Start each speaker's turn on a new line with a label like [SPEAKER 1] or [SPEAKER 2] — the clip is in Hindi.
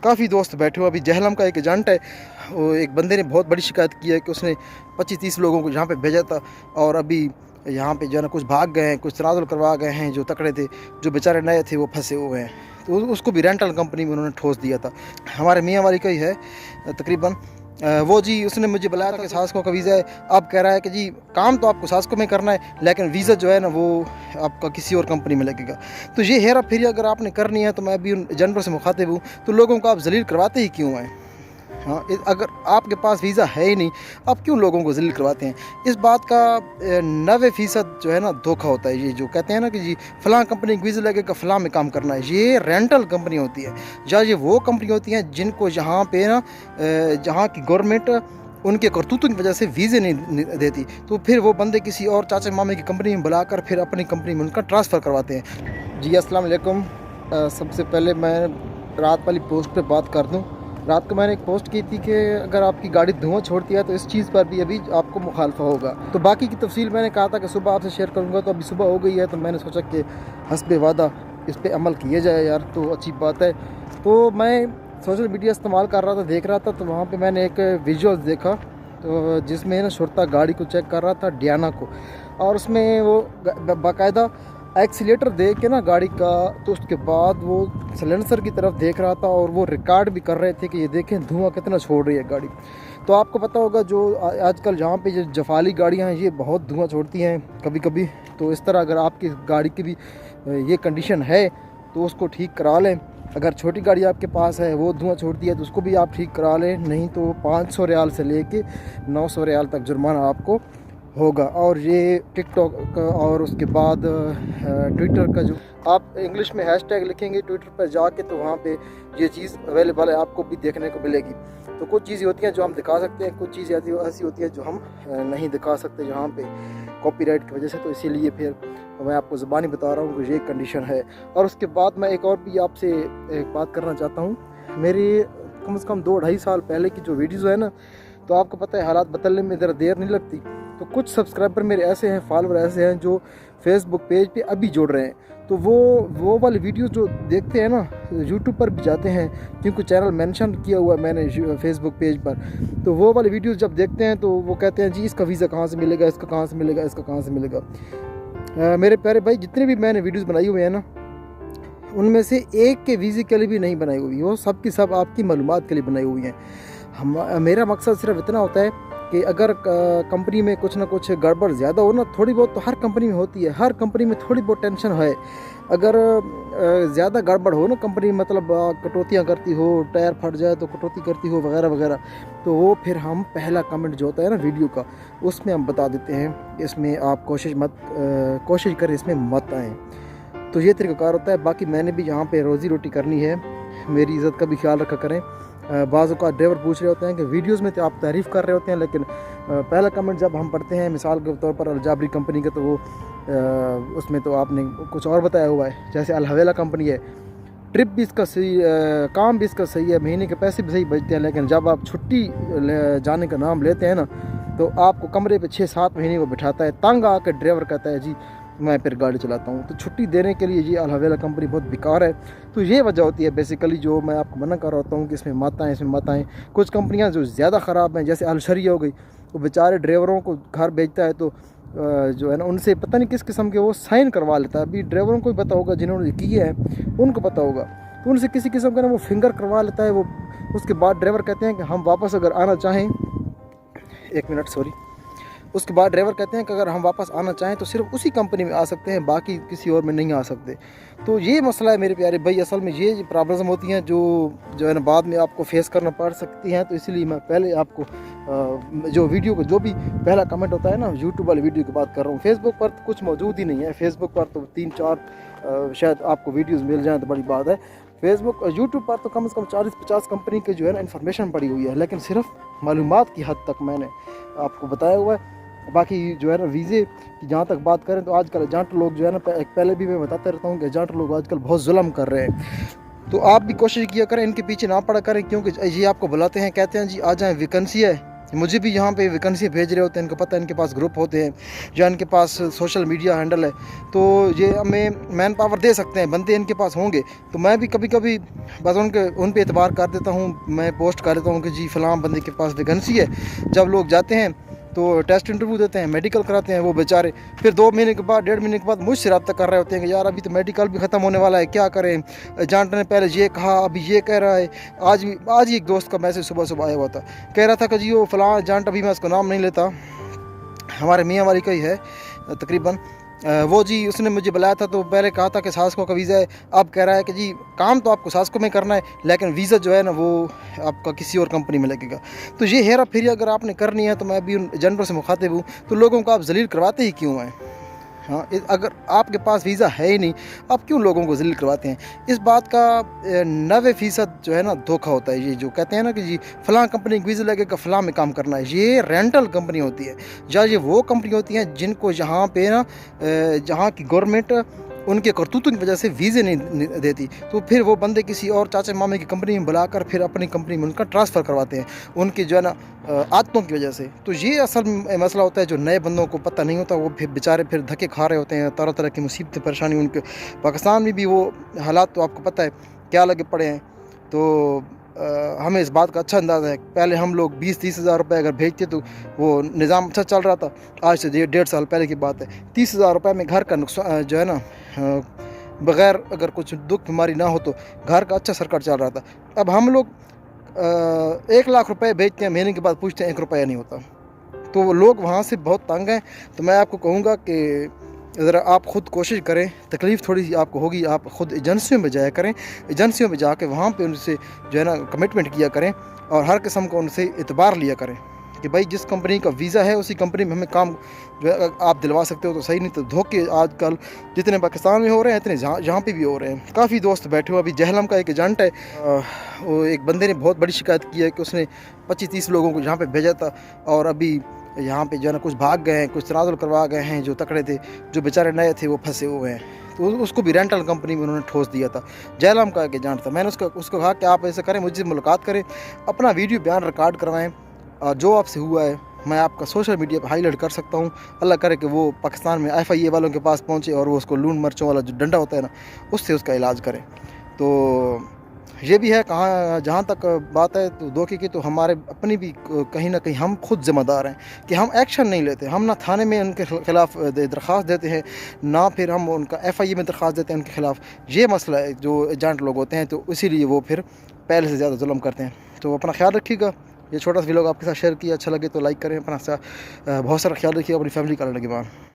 [SPEAKER 1] काफ़ी दोस्त बैठे हुए। अभी जहलम का एक एजेंट है, वो एक बंदे ने बहुत बड़ी शिकायत की है कि उसने 25-30 लोगों को यहाँ पे भेजा था और अभी यहाँ पे जो है ना कुछ भाग गए हैं, कुछ तनाजुल करवा गए हैं, जो तकड़े थे, जो बेचारे नए थे वो फंसे हुए हैं। तो उसको भी रेंटल कंपनी में उन्होंने ठोस दिया था। हमारे मियाँ वाली का ही है तकरीबन। वो जी उसने मुझे बुलाया था कि सास्को का वीज़ा है। अब कह रहा है कि जी काम तो आपको सास्को में करना है, लेकिन वीज़ा जो है ना वो आपका किसी और कंपनी में लगेगा। तो ये हेरा फेरी अगर आपने करनी है तो मैं अभी उन एजेंटों से मुखातिब हूँ, तो लोगों को आप जलील करवाते ही क्यों हैं? हाँ, अगर आपके पास वीज़ा है ही नहीं, आप क्यों लोगों को ज़लील करवाते हैं? इस बात का 90% जो है ना धोखा होता है। ये जो कहते हैं ना कि जी फ़लाँ कंपनी का वीज़ा लगेगा, फ़लाँ में काम करना है, ये रेंटल कंपनी होती है या ये वो कंपनी होती हैं जिनको यहाँ पे ना जहाँ की गवर्नमेंट उनके करतूतों की वजह से वीज़े नहीं देती, तो फिर वो बंदे किसी और चाचा मामे की कंपनी में बुलाकर फिर अपनी कंपनी में उनका ट्रांसफ़र करवाते हैं। जी अस्सलाम वालेकुम। सबसे पहले मैं रात वाली पोस्ट पे बात कर दूँ। रात को मैंने एक पोस्ट की थी कि अगर आपकी गाड़ी धुआं छोड़ती है तो इस चीज़ पर भी अभी आपको मुखालफा होगा। तो बाकी की तफसील मैंने कहा था कि सुबह आपसे शेयर करूंगा, तो अभी सुबह हो गई है, तो मैंने सोचा कि हस्बे वादा इस पे अमल किया जाए यार, तो अच्छी बात है। तो मैं सोशल मीडिया इस्तेमाल कर रहा था, देख रहा था, तो वहाँ पर मैंने एक विजुअल देखा तो जिसमें ना शुरता गाड़ी को चेक कर रहा था, डियाना को, और उसमें वो बाकायदा एक्सीलेटर देख के ना गाड़ी का, तो उसके बाद वो सिलेंसर की तरफ देख रहा था और वो रिकॉर्ड भी कर रहे थे कि ये देखें धुआं कितना छोड़ रही है गाड़ी। तो आपको पता होगा जो आजकल जहाँ पे जो जफाली गाड़ियाँ हैं ये बहुत धुआं छोड़ती हैं कभी कभी। तो इस तरह अगर आपकी गाड़ी की भी ये कंडीशन है तो उसको ठीक करा लें। अगर छोटी गाड़ी आपके पास है वो धुआं छोड़ती है तो उसको भी आप ठीक करा लें, नहीं तो 500 रियाल से लेके 900 रियाल तक जुर्माना आपको होगा। और ये टिकटॉक का और उसके बाद ट्विटर का, जो आप इंग्लिश में हैशटैग लिखेंगे ट्विटर पर जाके तो वहाँ पे ये चीज़ अवेलेबल है, आपको भी देखने को मिलेगी। तो कुछ चीज़ें होती हैं जो हम दिखा सकते हैं, कुछ चीज़ें ऐसी होती हैं जो हम नहीं दिखा सकते जहाँ पे कॉपीराइट की वजह से। तो इसीलिए फिर मैं आपको ज़बानी बता रहा हूँ कि ये कंडीशन है। और उसके बाद मैं एक और भी आपसे एक बात करना चाहता हूँ। मेरी कम से कम 2-2.5 साल पहले की जो वीडियोज़ है ना, तो आपको पता है हालात बदलने में ज़रा देर नहीं लगती। तो कुछ सब्सक्राइबर मेरे ऐसे हैं, फॉलोवर ऐसे हैं जो फेसबुक पेज पे अभी जुड़ रहे हैं, तो वो वाली वीडियो जो देखते हैं ना, यूट्यूब पर भी जाते हैं क्योंकि चैनल मेंशन किया हुआ है मैंने फेसबुक पेज पर। तो वो वाली वीडियोस जब देखते हैं तो वो कहते हैं जी इसका वीज़ा कहाँ से मिलेगा, इसका कहाँ से मिलेगा, इसका कहाँ से मिलेगा। मेरे प्यारे भाई, जितने भी मैंने वीडियोज़ बनाई हुई हैं ना, उनमें से एक के वीज़े के लिए भी नहीं बनाई हुई, वो सब की सब आपकी मालूमात के लिए बनाई हुई हैं। मेरा मकसद सिर्फ इतना होता है कि अगर कंपनी में कुछ ना कुछ गड़बड़ ज़्यादा हो ना, थोड़ी बहुत तो हर कंपनी में होती है, हर कंपनी में थोड़ी बहुत टेंशन है। अगर ज़्यादा गड़बड़ हो ना कंपनी, मतलब कटौतियाँ करती हो, टायर फट जाए तो कटौती करती हो वगैरह वगैरह, तो वो फिर हम पहला कमेंट जो होता है ना वीडियो का, उसमें हम बता देते हैं इसमें आप कोशिश करें इसमें मत आएँ। तो ये तरीक़ाकार होता है। बाकी मैंने भी यहाँ पे रोज़ी रोटी करनी है, मेरी इज़्ज़त का भी ख्याल रखा करें। बाज़ औक़ात ड्राइवर पूछ रहे होते हैं कि वीडियोज़ में तो आप तारीफ़ कर रहे होते हैं, लेकिन पहला कमेंट जब हम पढ़ते हैं मिसाल के तौर पर अलजाबरी कंपनी का, तो वो उसमें तो आपने कुछ और बताया हुआ है। जैसे अल हवेला कंपनी है, ट्रिप भी इसका सही, काम भी इसका सही है, महीने के पैसे भी सही बचते हैं, लेकिन जब आप छुट्टी जाने का नाम लेते हैं ना, तो आपको कमरे पे 6-7 महीने वो बिठाता है। तंग आकर ड्राइवर कहता है जी मैं फिर गाड़ी चलाता हूँ। तो छुट्टी देने के लिए ये अल हवेला कंपनी बहुत बेकार है। तो ये वजह होती है बेसिकली जो मैं आपको मना कर रहा हूँ कि इसमें मत आएँ, इसमें मत आएँ। कुछ कंपनियाँ जो ज़्यादा ख़राब हैं, जैसे अल शरिया हो गई, वो बेचारे ड्राइवरों को घर भेजता है तो जो है ना उनसे पता नहीं किस किस्म के वो साइन करवा लेता है। अभी ड्राइवरों को भी पता होगा, जिन्होंने किए हैं उनको पता होगा, तो उनसे किसी किस्म का ना वो फिंगर करवा लेता है वो। उसके बाद ड्राइवर कहते हैं कि हम वापस अगर आना चाहें, 1 मिनट सॉरी, उसके बाद ड्राइवर कहते हैं कि अगर हम वापस आना चाहें तो सिर्फ उसी कंपनी में आ सकते हैं, बाकी किसी और में नहीं आ सकते। तो ये मसला है मेरे प्यारे भाई। असल में ये प्रॉब्लम होती हैं जो है ना बाद में आपको फेस करना पड़ सकती हैं। तो इसीलिए मैं पहले आपको जो वीडियो को जो भी पहला कमेंट होता है ना, यूट्यूब वाली वीडियो की बात कर रहा हूँ। फेसबुक पर तो कुछ मौजूद ही नहीं है। फेसबुक पर तो 3-4 शायद आपको वीडियोज़ मिल जाएँ तो बड़ी बात है। फेसबुक और यूट्यूब पर तो कम से कम 40-50 कंपनी के जो है ना इन्फॉर्मेशन पड़ी हुई है, लेकिन सिर्फ मालूमात की हद तक मैंने आपको बताया हुआ है। बाकी जो है ना वीज़े की जहाँ तक बात करें तो आजकल एजेंट लोग जो है ना, पहले भी मैं बताता रहता हूँ कि एजेंट लोग आजकल बहुत जुल्म कर रहे हैं। तो आप भी कोशिश किया करें, इनके पीछे ना पड़ा करें, क्योंकि ये आपको बुलाते हैं, कहते हैं जी आ जाएँ, वैकेंसी है, मुझे भी यहाँ पे वैकेंसी भेज रहे होते हैं, इनको पता है, इनके पास ग्रुप होते हैं या इनके पास सोशल मीडिया हैंडल है, तो ये हमें मैन पावर दे सकते हैं, बंदे इनके पास होंगे। तो मैं भी कभी कभी बस उन पे एतबार कर देता हूँ, मैं पोस्ट कर देता हूँ कि जी फ़लाँ बंदे के पास वैकेंसी है। जब लोग जाते हैं तो टेस्ट इंटरव्यू देते हैं, मेडिकल कराते हैं, वो बेचारे फिर 2 महीने के बाद 1.5 महीने के बाद मुझसे रब्ता कर रहे होते हैं कि यार अभी तो मेडिकल भी ख़त्म होने वाला है, क्या करें। एजेंट ने पहले ये कहा, अभी ये कह रहा है। आज ही एक दोस्त का मैसेज सुबह सुबह आया हुआ था, कह रहा था कि जी वो फ़लाँ एजेंट, अभी मैं उसका नाम नहीं लेता, हमारे मियाँ वाली का ही है तकरीबन, वो जी उसने मुझे बुलाया था। तो पहले कहा था कि सास्को का वीज़ा है, अब कह रहा है कि जी काम तो आपको सास्को में करना है, लेकिन वीज़ा जो है ना वो आपका किसी और कंपनी में लगेगा। तो ये हेरा फेरी अगर आपने करनी है, तो मैं अभी उन एजेंटों से मुखातिब हूँ, तो लोगों को आप जलील करवाते ही क्यों हैं? हाँ, अगर आपके पास वीज़ा है ही नहीं, आप क्यों लोगों को ज़लील करवाते हैं? इस बात का 90% जो है ना धोखा होता है। ये जो कहते हैं ना कि जी फ़लाँ कंपनी का वीज़ा लगेगा, फ़लाँ में काम करना है, ये रेंटल कंपनी होती है, या ये वो कंपनी होती हैं जिनको यहाँ पे ना जहाँ की गवर्नमेंट उनके करतूतों की वजह से वीज़े नहीं देती, तो फिर वो बंदे किसी और चाचा मामे की कंपनी में बुलाकर फिर अपनी कंपनी में उनका ट्रांसफ़र करवाते हैं, उनकी जो है ना आदतों की वजह से। तो ये असल मसला होता है, जो नए बंदों को पता नहीं होता, वो फिर बेचारे फिर धक्के खा रहे होते हैं, तरह तरह की मुसीबतें परेशानी उनके। पाकिस्तान में भी वो हालात तो आपको पता है क्या लगे पड़े हैं। तो हमें इस बात का अच्छा अंदाज़ा है। पहले हम लोग 20-30 हज़ार रुपये अगर भेजते तो वो निज़ाम अच्छा चल रहा था। आज से 1.5 साल पहले की बात है, 30 हज़ार रुपये में घर का नुकसान जो है ना, बग़ैर अगर कुछ दुख बीमारी ना हो तो घर का अच्छा सर्कट चल रहा था। अब हम लोग 1 लाख रुपए भेजते हैं, महीने के बाद पूछते हैं 1 रुपया नहीं होता। तो वो लोग वहाँ से बहुत तंग हैं। तो मैं आपको कहूँगा कि ज़रा आप ख़ुद कोशिश करें, तकलीफ़ थोड़ी सी आपको होगी, आप ख़ुद एजेंसियों में जाया करें, एजेंसियों में जाके वहाँ पे उनसे जो है ना कमिटमेंट किया करें, और हर किस्म का उनसे एतबार लिया करें कि भाई जिस कंपनी का वीज़ा है उसी कंपनी में हमें काम जो है आप दिलवा सकते हो तो सही, नहीं तो धोखे आजकल जितने पाकिस्तान में हो रहे हैं इतने यहाँ पे भी हो रहे हैं। काफ़ी दोस्त बैठे हुए, अभी जहलम का एक एजेंट है, वो एक बंदे ने बहुत बड़ी शिकायत की है कि उसने 25-30 लोगों को यहाँ पे भेजा था, और अभी यहाँ पे जो है ना कुछ भाग गए हैं, कुछ तनाज़ुल करवा गए हैं, जो तकड़े थे, जो बेचारे नए थे वो फंसे हुए हैं। तो उसको भी रेंटल कंपनी में उन्होंने ठोस दिया था। जहलम का एक एजेंट था। मैंने उसको कहा कि आप ऐसा करें, मुझसे मुलाकात करें, अपना वीडियो बयान रिकॉर्ड करवाएं, और जो आपसे हुआ है मैं आपका सोशल मीडिया पर हाईलाइट कर सकता हूँ। अल्लाह करे कि वो पाकिस्तान में FIA वालों के पास पहुँचे और वो उसको लून मर्चों वाला जो डंडा होता है ना, उससे उसका इलाज करें। तो ये भी है, कहाँ जहाँ तक बात है तो धोखे की, तो हमारे अपनी भी कहीं ना कहीं हम खुद ज़िम्मेदार हैं कि हम एक्शन नहीं लेते। हम ना थाने में उनके ख़िलाफ़ दरख्वास्त देते हैं, ना फिर हम उनका FIA में दरख्वास्त देते हैं उनके ख़िलाफ़। ये मसला है, जो एजेंट लोग होते हैं, तो इसीलिए वो फिर पहले से ज़्यादा जुल्म करते हैं। तो अपना ख्याल रखिएगा। ये छोटा सा व्लॉग आपके साथ शेयर किया, अच्छा लगे तो लाइक करें, अपना बहुत सारा ख्याल रखिएगा, अपनी फैमिली का लगे।